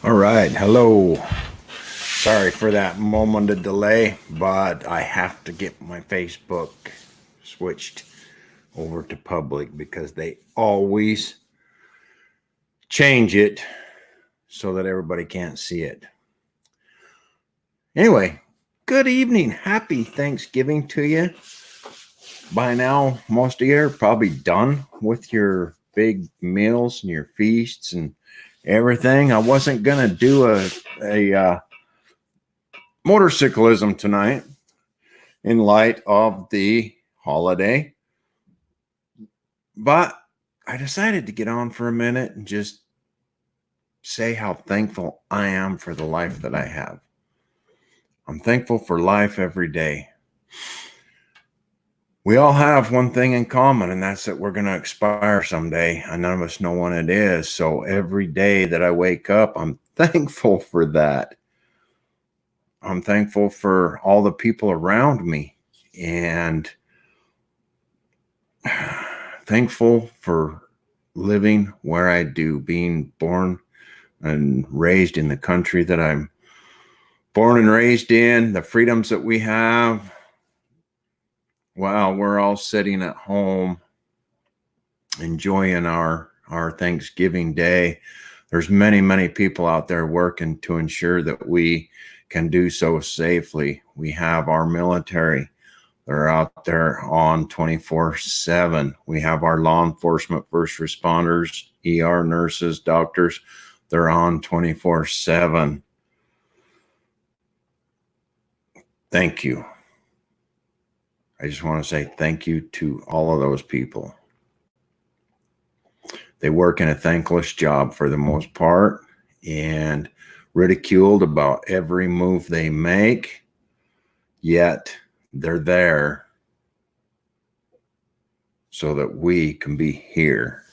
All right, hello. Sorry for that moment of delay, but I have to get my Facebook switched over to public because they always change it so that everybody can't see it. Anyway, good evening. Happy Thanksgiving to you. By now, most of you are probably done with your big meals and your feasts and everything. I wasn't going to do a motorcyclism tonight in light of the holiday, but I decided to get on for a minute and just say how thankful I am for the life that I have. I'm thankful for life every day. We all have one thing in common, and that's that we're going to expire someday, and none of us know when it is. So every day that I wake up, I'm thankful for that. I'm thankful for all the people around me, and thankful for living where I do, being born and raised in the country that I'm born and raised in, the freedoms that we have. Wow, we're all sitting at home enjoying our Thanksgiving day. There's many people out there working to ensure that we can do so safely. We have our military. They're out there on 24/7. We have our law enforcement, first responders, ER nurses, doctors. They're on 24/7. Thank you. I just want to say thank you to all of those people. They work in a thankless job for the most part and ridiculed about every move they make, yet they're there so that we can be here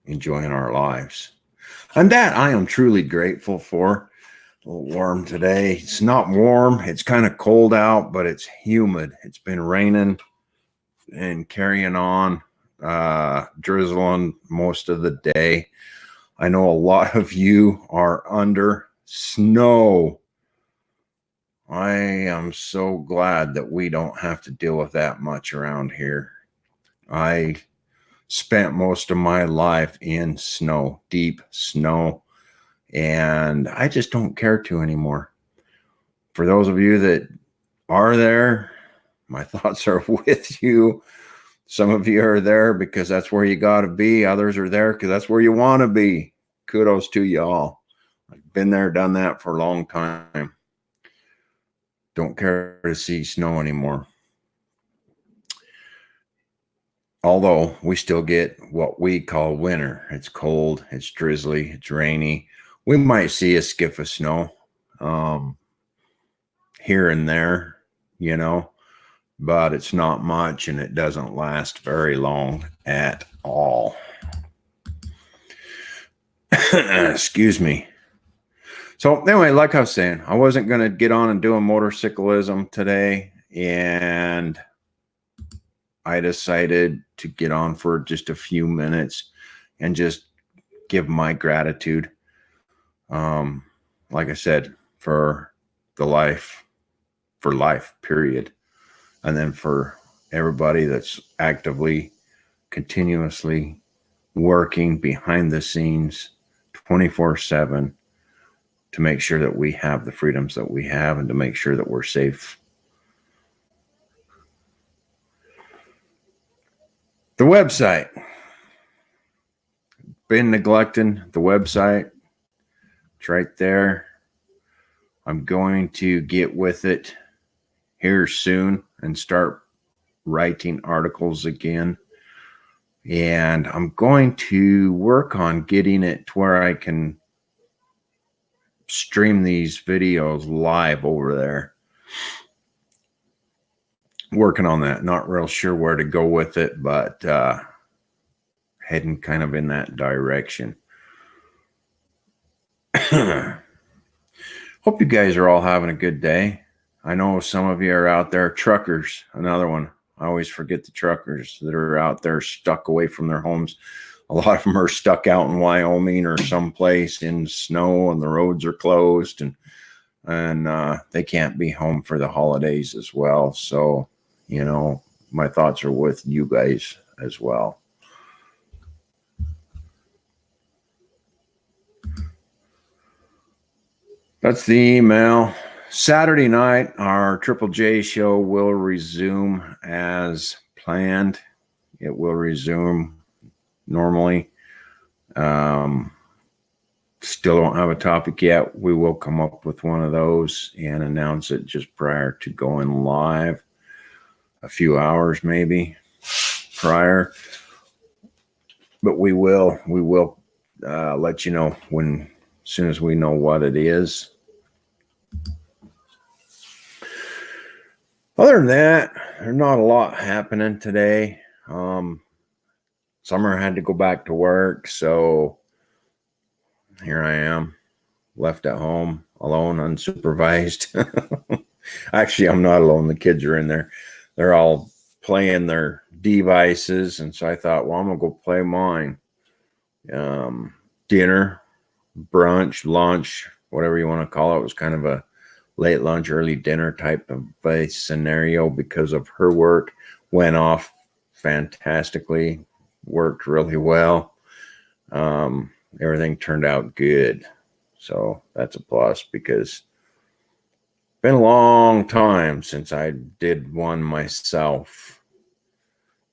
enjoying our lives. And that I am truly grateful for. A little warm today. It's not warm. It's kind of cold out, but it's humid. It's been raining and carrying on, drizzling most of the day. I know a lot of you are under snow. I am so glad that we don't have to deal with that much around here. I spent most of my life in snow, deep snow, and I just don't care to anymore. For those of you that are there, my thoughts are with you. Some of you are there because that's where you got to be. Others are there because that's where you want to be. Kudos to y'all. I've been there, done that for a long time. Don't care to see snow anymore. Although we still get what we call winter. It's cold, it's drizzly, it's rainy. We might see a skiff of snow here and there, but it's not much and it doesn't last very long at all. Excuse me. So anyway, like I was saying, I wasn't going to get on and do a motorcyclism today, and I decided to get on for just a few minutes and just give my gratitude. Like I said, for life, period. And then for everybody that's actively, continuously working behind the scenes 24/7 to make sure that we have the freedoms that we have and to make sure that we're safe. The website. Been neglecting the website. It's right there. I'm going to get with it here soon and start writing articles again. And I'm going to work on getting it to where I can stream these videos live over there. Working on that. Not real sure where to go with it, but heading kind of in that direction. Hope you guys are all having a good day. I know some of you are out there. Truckers, another one. I always forget the truckers that are out there stuck away from their homes. A lot of them are stuck out in Wyoming or someplace in snow, and the roads are closed, and they can't be home for the holidays as well. So, my thoughts are with you guys as well. That's the email. Saturday night, our Triple J show will resume as planned. It will resume normally. Still don't have a topic yet. We will come up with one of those and announce it just prior to going live. A few hours maybe prior. But we will let you know as soon as we know what it is. Other than that, there's not a lot happening today. Summer had to go back to work, so here I am, left at home, alone, unsupervised. Actually, I'm not alone. The kids are in there. They're all playing their devices, and so I thought, well, I'm going to go play mine. Dinner, brunch, lunch, whatever you want to call it. It was kind of a late lunch, early dinner type of a scenario because of her work. Went off fantastically, worked really well. Everything turned out good. So that's a plus, because it's been a long time since I did one myself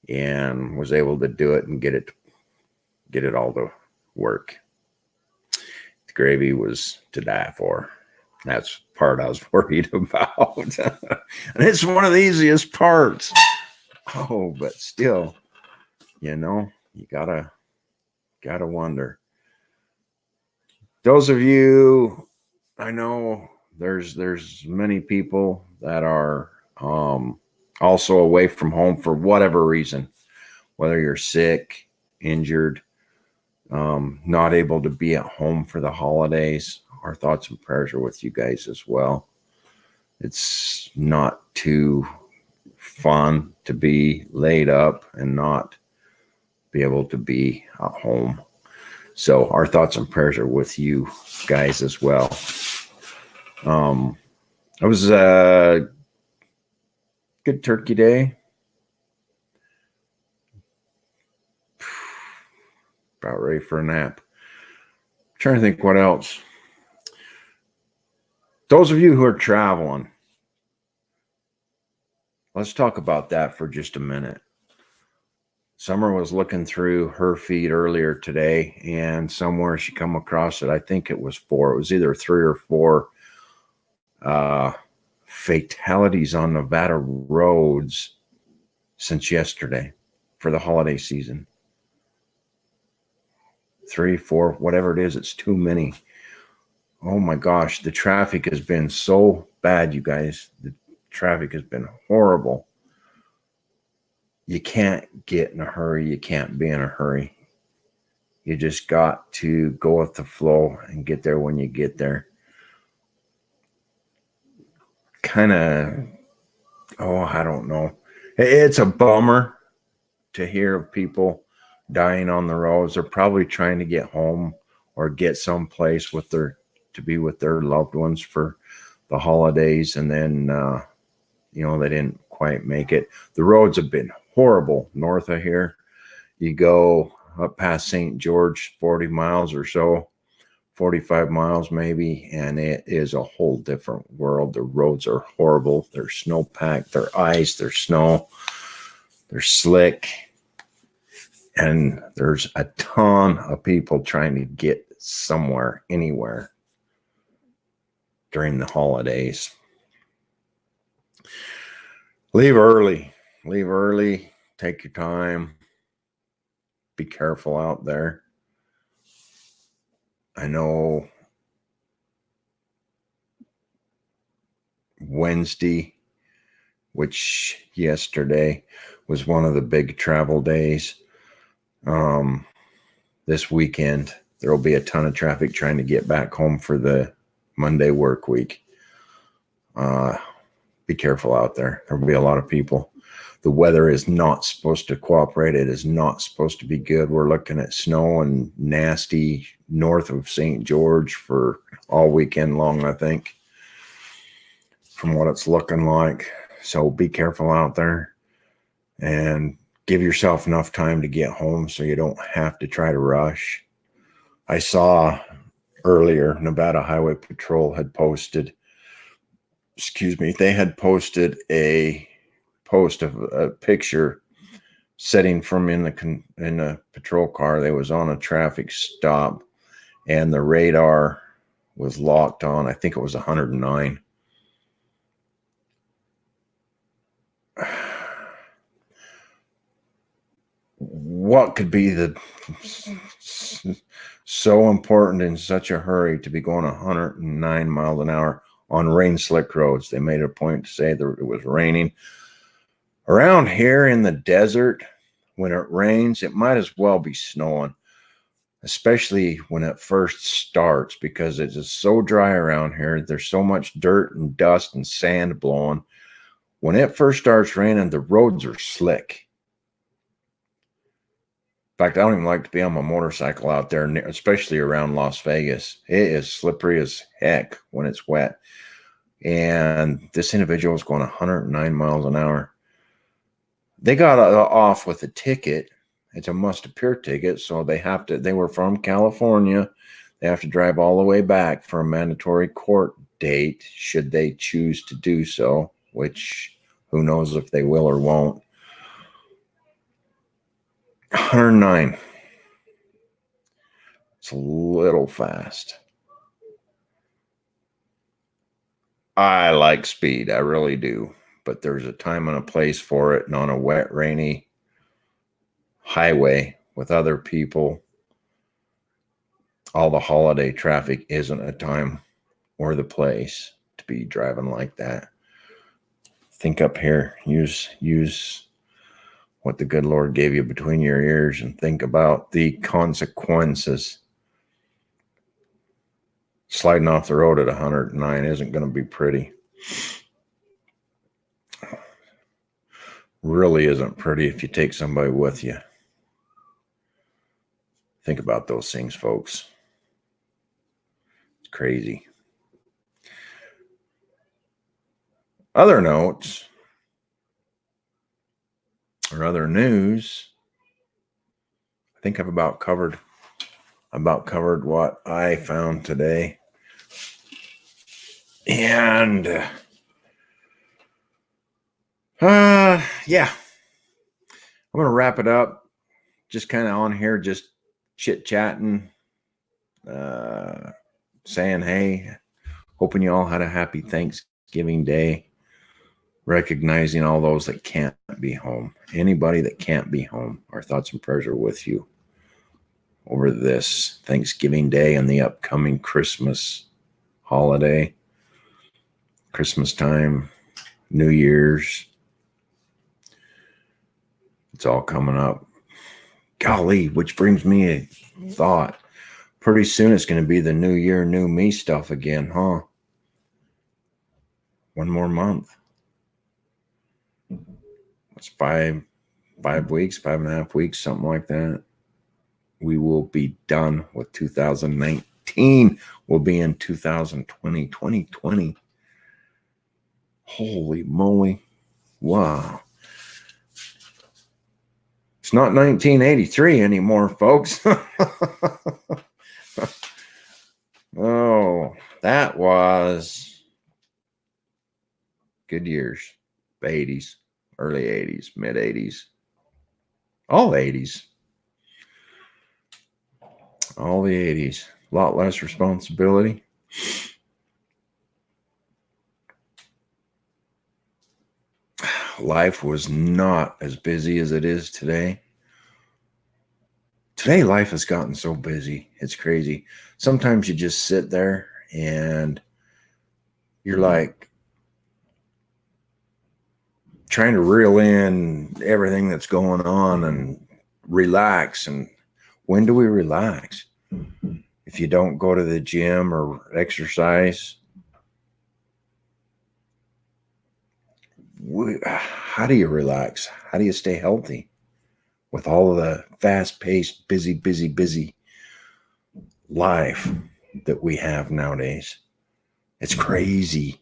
and was able to do it and get it all to work. The gravy was to die for. That's the part I was worried about. And it's one of the easiest parts. Oh, but still, you gotta wonder. Those of you, I know there's many people that are also away from home for whatever reason, whether you're sick, injured, not able to be at home for the holidays. Our thoughts and prayers are with you guys as well. It's not too fun to be laid up and not be able to be at home. So our thoughts and prayers are with you guys as well. It was a good turkey day. About ready for a nap. I'm trying to think what else. Those of you who are traveling, let's talk about that for just a minute. Summer was looking through her feed earlier today, and somewhere she come across it. I think it was 4. It was either 3 or 4 fatalities on Nevada roads since yesterday for the holiday season. 3, 4, whatever it is, it's too many. Oh my gosh, the traffic has been so bad, you guys. The traffic has been horrible. You can't get in a hurry. You can't be in a hurry. You just got to go with the flow and get there when you get there. Kind of, I don't know. It's a bummer to hear of people dying on the roads. They're probably trying to get home or get someplace to be with their loved ones for the holidays, and then they didn't quite make it. The roads have been horrible north of here. You go up past St. George, 40 miles or so, 45 miles maybe, and it is a whole different world. The roads are horrible. They're snow-packed, they're ice, they're snow, they're slick, and there's a ton of people trying to get somewhere, anywhere during the holidays. Leave early, take your time, be careful out there. I know Wednesday, which yesterday was one of the big travel days. This weekend, there will be a ton of traffic trying to get back home for the Monday work week. Be careful out there. There will be a lot of people. The weather is not supposed to cooperate. It is not supposed to be good. We're looking at snow and nasty north of St. George for all weekend long, I think, from what it's looking like. So be careful out there and give yourself enough time to get home so you don't have to try to rush. I saw earlier Nevada Highway Patrol had posted, they had posted a post of a picture sitting from in a patrol car. They was on a traffic stop and the radar was locked on. I think it was 109. What could be so important in such a hurry to be going 109 miles an hour on rain slick roads? They made a point to say that it was raining. Around here in the desert, when it rains, it might as well be snowing, especially when it first starts, because it's just so dry around here. There's so much dirt and dust and sand blowing. When it first starts raining, the roads are slick. In fact, I don't even like to be on my motorcycle out there, especially around Las Vegas. It is slippery as heck when it's wet. And this individual was going 109 miles an hour. They got off with a ticket. It's a must appear ticket. So they were from California. They have to drive all the way back for a mandatory court date, should they choose to do so, which who knows if they will or won't. 109. It's a little fast. I like speed. I really do. But there's a time and a place for it. And on a wet, rainy highway with other people, all the holiday traffic isn't a time or the place to be driving like that. Think up here. Use what the good Lord gave you between your ears and think about the consequences. Sliding off the road at 109 isn't going to be pretty. Really isn't pretty if you take somebody with you. Think about those things, folks. It's crazy. Other notes or other news, I think I've about covered what I found today. And yeah, I'm gonna wrap it up. Just kind of on here, just chit-chatting, saying hey, hoping you all had a happy Thanksgiving Day, recognizing all those that can't be home. Anybody that can't be home, our thoughts and prayers are with you over this Thanksgiving Day and the upcoming Christmas holiday, Christmas time, New Year's. It's all coming up. Golly, which brings me a thought. Pretty soon it's going to be the new year, new me stuff again, huh? One more month. It's 5 weeks, 5.5 weeks, something like that. We will be done with 2019. We'll be in 2020. 2020. Holy moly. Wow. It's not 1983 anymore, folks. Oh, that was good years. The 80s, early 80s, mid 80s, all 80s. All the 80s. A lot less responsibility. Life was not as busy as it is today. Today, life has gotten so busy. It's crazy. Sometimes you just sit there and you're like trying to reel in everything that's going on and relax. And when do we relax? If you don't go to the gym or exercise, how do you relax? How do you stay healthy with all of the fast-paced, busy life that we have nowadays? It's crazy.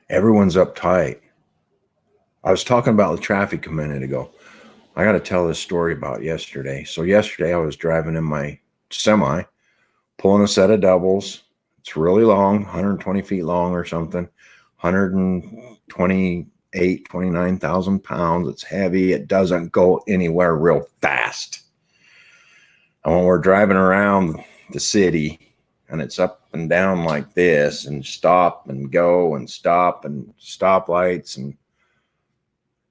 Everyone's uptight. I was talking about the traffic a minute ago. I got to tell this story about yesterday. So yesterday I was driving in my semi, pulling a set of doubles. It's really long, 120 feet long or something, 128, 29,000 pounds. It's heavy. It doesn't go anywhere real fast. And when we're driving around the city and it's up and down like this and stop and go and stop and stoplights, and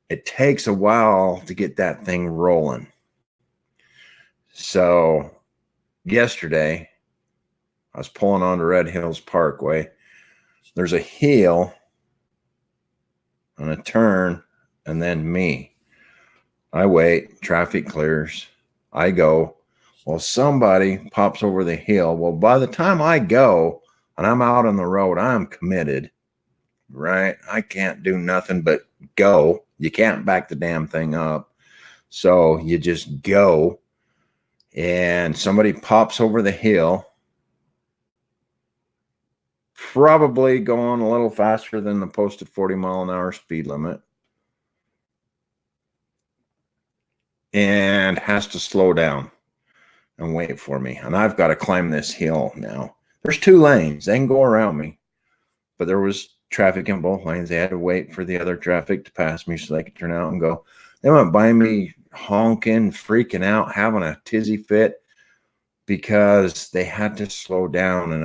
it takes a while to get that thing rolling. So yesterday, I was pulling onto Red Hills Parkway. There's a hill and a turn, and then me. I wait, traffic clears. I go. Well, somebody pops over the hill. Well, by the time I go and I'm out on the road, I'm committed, right? I can't do nothing but go. You can't back the damn thing up. So you just go, and somebody pops over the hill, probably going a little faster than the posted 40-mile-an-hour speed limit, and has to slow down and wait for me. And I've got to climb this hill now. There's 2 lanes. They can go around me, but there was traffic in both lanes. They had to wait for the other traffic to pass me so they could turn out and go. They went by me honking, freaking out, having a tizzy fit because they had to slow down, and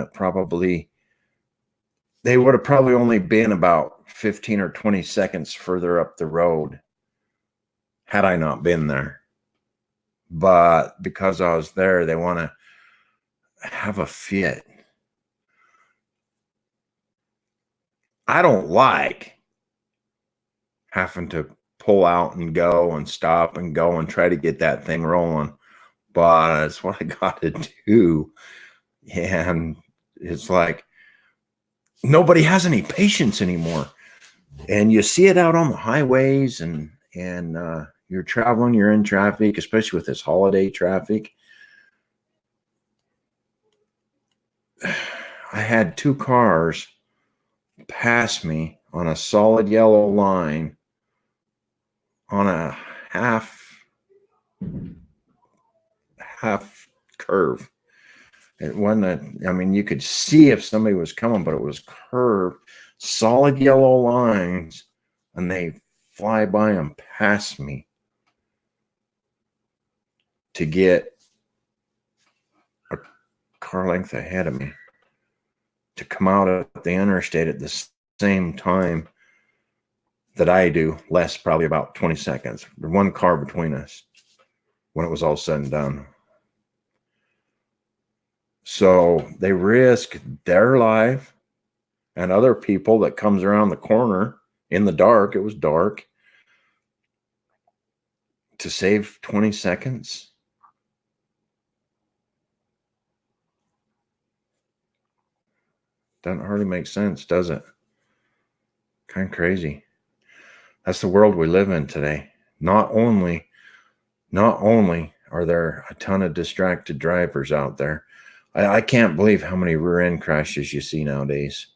they would have probably only been about 15 or 20 seconds further up the road had I not been there. But because I was there, they want to have a fit. I don't like having to pull out and go and stop and go and try to get that thing rolling, but it's what I got to do. And it's like nobody has any patience anymore. And you see it out on the highways, and you're traveling, you're in traffic, especially with this holiday traffic. I had 2 cars pass me on a solid yellow line on a half curve. It wasn't I mean, you could see if somebody was coming, but it was curved, solid yellow lines, and they fly by and pass me to get a car length ahead of me to come out of the interstate at the same time that I do, less probably about 20 seconds. There's 1 car between us when it was all said and done. So they risk their life and other people that comes around the corner in the dark. It was dark, to save 20 seconds. Doesn't hardly make sense, does it? Kind of crazy. That's the world we live in today. Not only are there a ton of distracted drivers out there, I can't believe how many rear end crashes you see nowadays.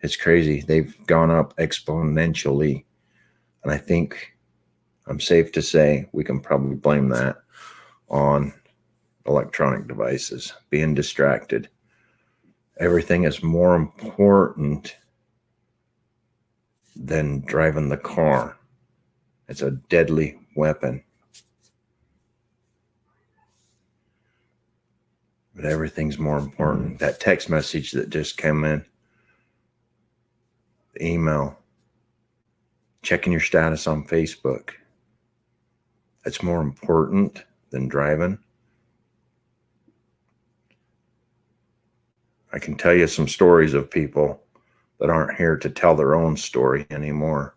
It's crazy. They've gone up exponentially. And I think I'm safe to say we can probably blame that on electronic devices, being distracted. Everything is more important than driving the car. It's a deadly weapon. But everything's more important. That text message that just came in, the email, checking your status on Facebook, it's more important than driving. I can tell you some stories of people that aren't here to tell their own story anymore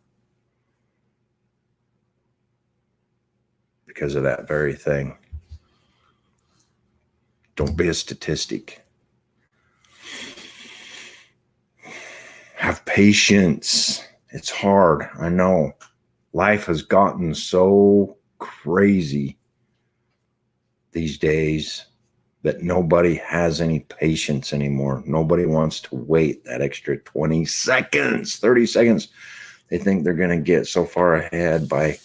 because of that very thing. Don't be a statistic. Have Patience. It's hard. I know. Life has gotten so crazy these days that nobody has any patience anymore. Nobody wants to wait that extra 20 seconds, 30 seconds. They think they're going to get so far ahead by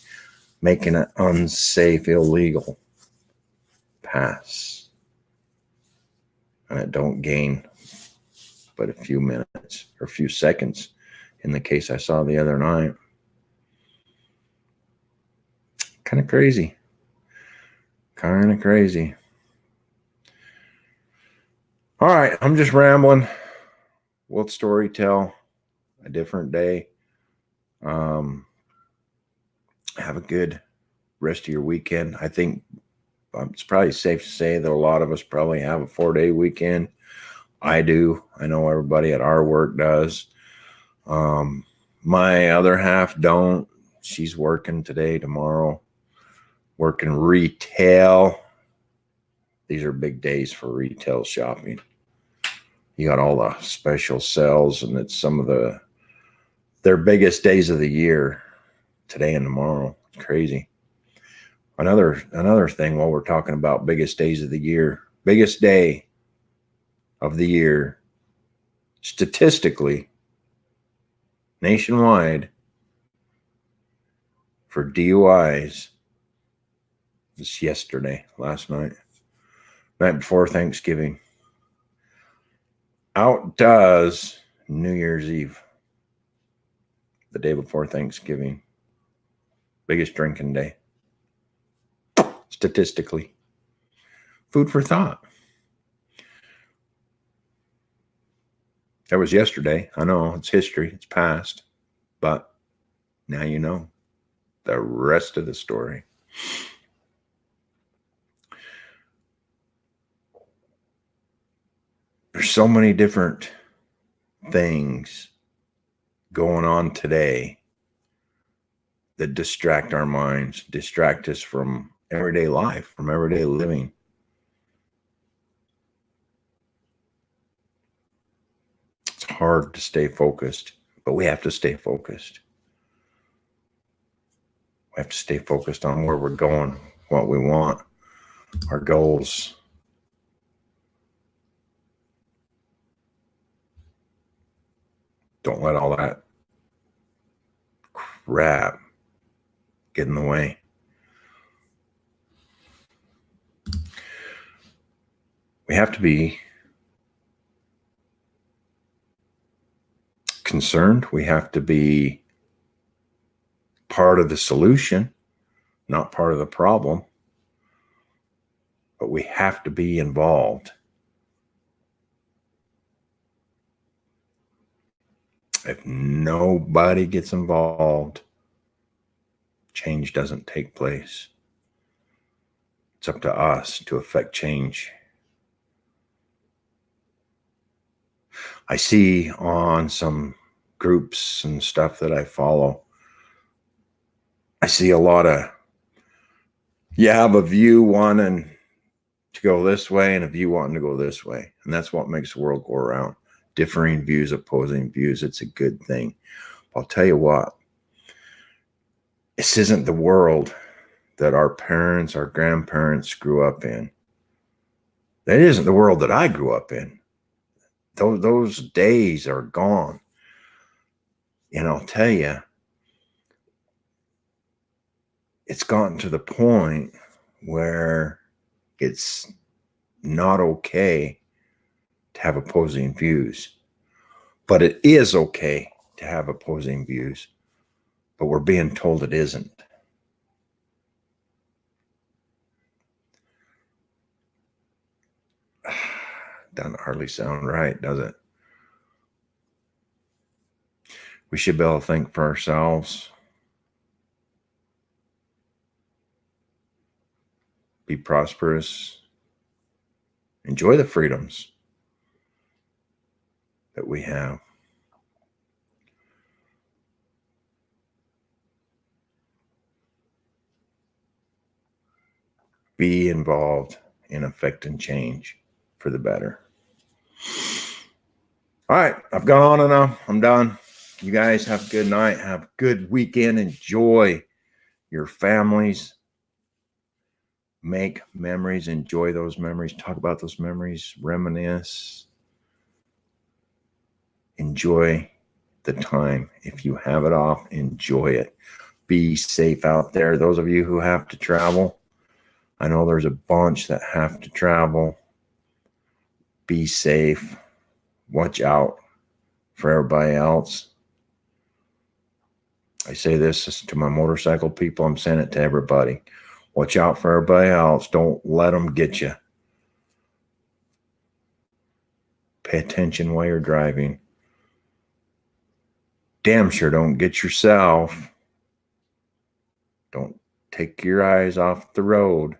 making an unsafe, illegal pass. And it don't gain but a few minutes or a few seconds in the case I saw the other night. Kind of crazy. Kind of crazy. All right, I'm just rambling. We'll story tell a different day. Have a good rest of your weekend. I think it's probably safe to say that a lot of us probably have a 4-day weekend. I do. I know everybody at our work does. My other half don't. She's working today, tomorrow, working retail. These are big days for retail shopping. You got all the special sales, and it's some of their biggest days of the year, today and tomorrow. It's crazy. Another thing while we're talking about biggest days of the year, biggest day of the year, statistically, nationwide, for DUIs, was yesterday, last night before Thanksgiving. Outdoes New Year's Eve, the day before Thanksgiving. Biggest drinking day, statistically. Food for thought. That was yesterday. I know, it's history, it's past, but now you know the rest of the story. There's so many different things going on today that distract our minds, distract us from everyday life, from everyday living. It's hard to stay focused, but we have to stay focused. We have to stay focused on where we're going, what we want, our goals. Don't let all that crap get in the way. We have to be concerned. We have to be part of the solution, not part of the problem. But we have to be involved. If nobody gets involved, change doesn't take place. It's up to us to affect change. I see on some groups and stuff that I follow, I see a lot of, you have a view wanting to go this way and a view wanting to go this way. And that's what makes the world go around. Differing views, opposing views. It's a good thing. I'll tell you what, this isn't the world that our parents, our grandparents grew up in. That isn't the world that I grew up in. Those days are gone. And I'll tell you, it's gotten to the point where it's not okay to have opposing views. But it is okay to have opposing views. But we're being told it isn't. Doesn't hardly sound right, does it? We should be able to think for ourselves. Be prosperous. Enjoy the freedoms that we have. Be involved in affecting change for the better. All right, I've gone on enough. I'm done. You guys have a good night. Have a good weekend. Enjoy your families. Make memories. Enjoy those memories. Talk about those memories. Reminisce. Enjoy the time. If you have it off, enjoy it. Be safe out there. Those of you who have to travel, I know there's a bunch that have to travel. Be safe. Watch out for everybody else. I say this to my motorcycle people. I'm saying it to everybody. Watch out for everybody else. Don't let them get you. Pay attention while you're driving. Damn sure don't get yourself. Don't take your eyes off the road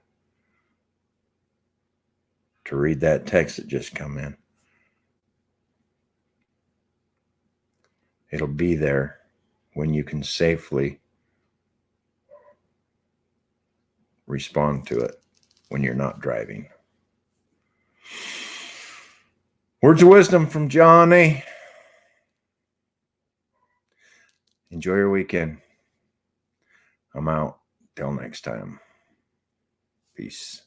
to read that text that just come in. It'll be there when you can safely respond to it when you're not driving. Words of wisdom from Johnny. Enjoy your weekend. I'm out. Till next time. Peace.